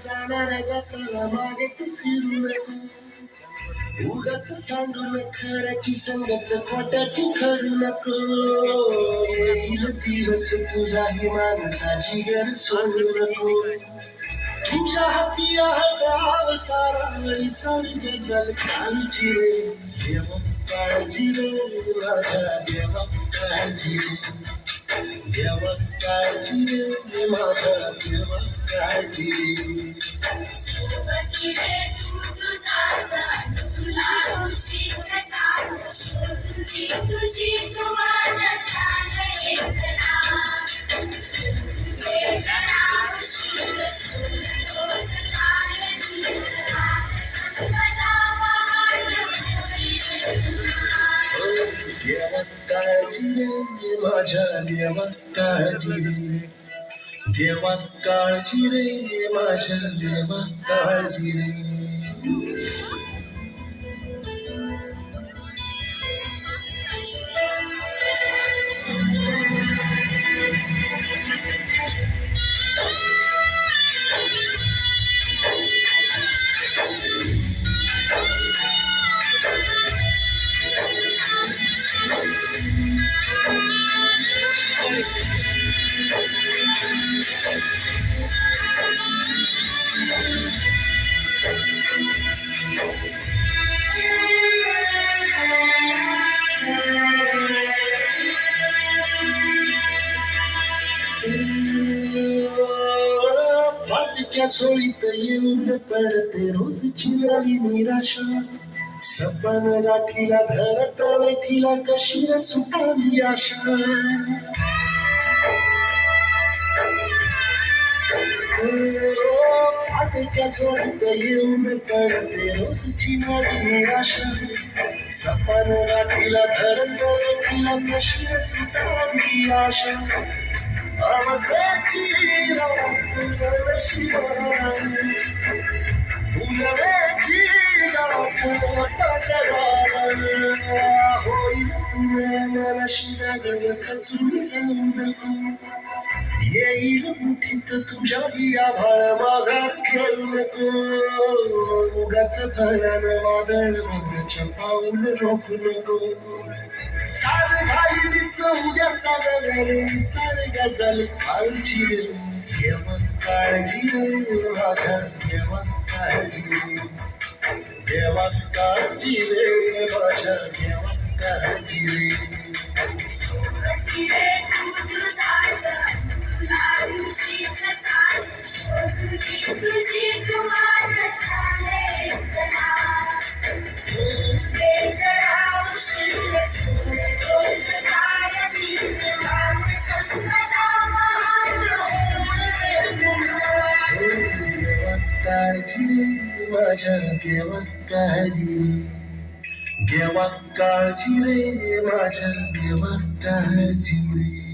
जाणाऱ्या जाताना मागे तू फिरू नको. उगाच सांडून खऱ्याची संगत खोट्याची करू नको. येईल दिवस तुझाही माणसाची गरज सोडू नको. तुझ्या हाती आहे गाव सारा निसर्ग जल काळजी रे. देवा काळजी रे माझ्या देवा काळजी रे. देवा काळजी रे माझ्या देवा काळजी रे. सोबती रे तू तुझाचा तुला तुझीच साथ तुझी तुझी तुम्हाला झालं एकरा. ते जरा उशीर रोज काळजी संपदा वाट देवा काळजी रे माझ्या देवा काळजी रे. देवा काळजी रे माझ्या देवा काळजी रे. पाठीच्या झोळीत येऊन पडते रोजची नवी निराशा. सपन गाठीला धरत वेठीला कशी न सुटावी आशा. पाठीच्या झोळीत येऊन पडते रोजची नवी निराशा. सपन गाठीला धरत वेठीला कशी न सुटावी आशा. आवाजाची रात्र शिवाय फुलवेची रात्र पदरावर होईल मनाशी जागरण खचून जाऊ नको. येईल मुठीत तुझ्याही आभाळ माघार खेळू नको. उगाच फळानं वादळ बघण्याच्या पाऊल रोखू नको. सार घाई दिस उद्याचा नगर निसर्ग जल काळजी रे. देवा काळजी रे माझ्या देवा काळजी रे. देवा काळजी रे माझ्या देवा काळजी रे. सोबती रे तू तुझाचा तुला तुझीच साथ तुझी तुझी तुम्हाला झालं एकरा. ते जरा उशीर रोज काळजी संपदा वाट देवा काळजी रे माझ्या देवा काळजी रे. देवा काळजी रे माझ्या देवा काळजी रे.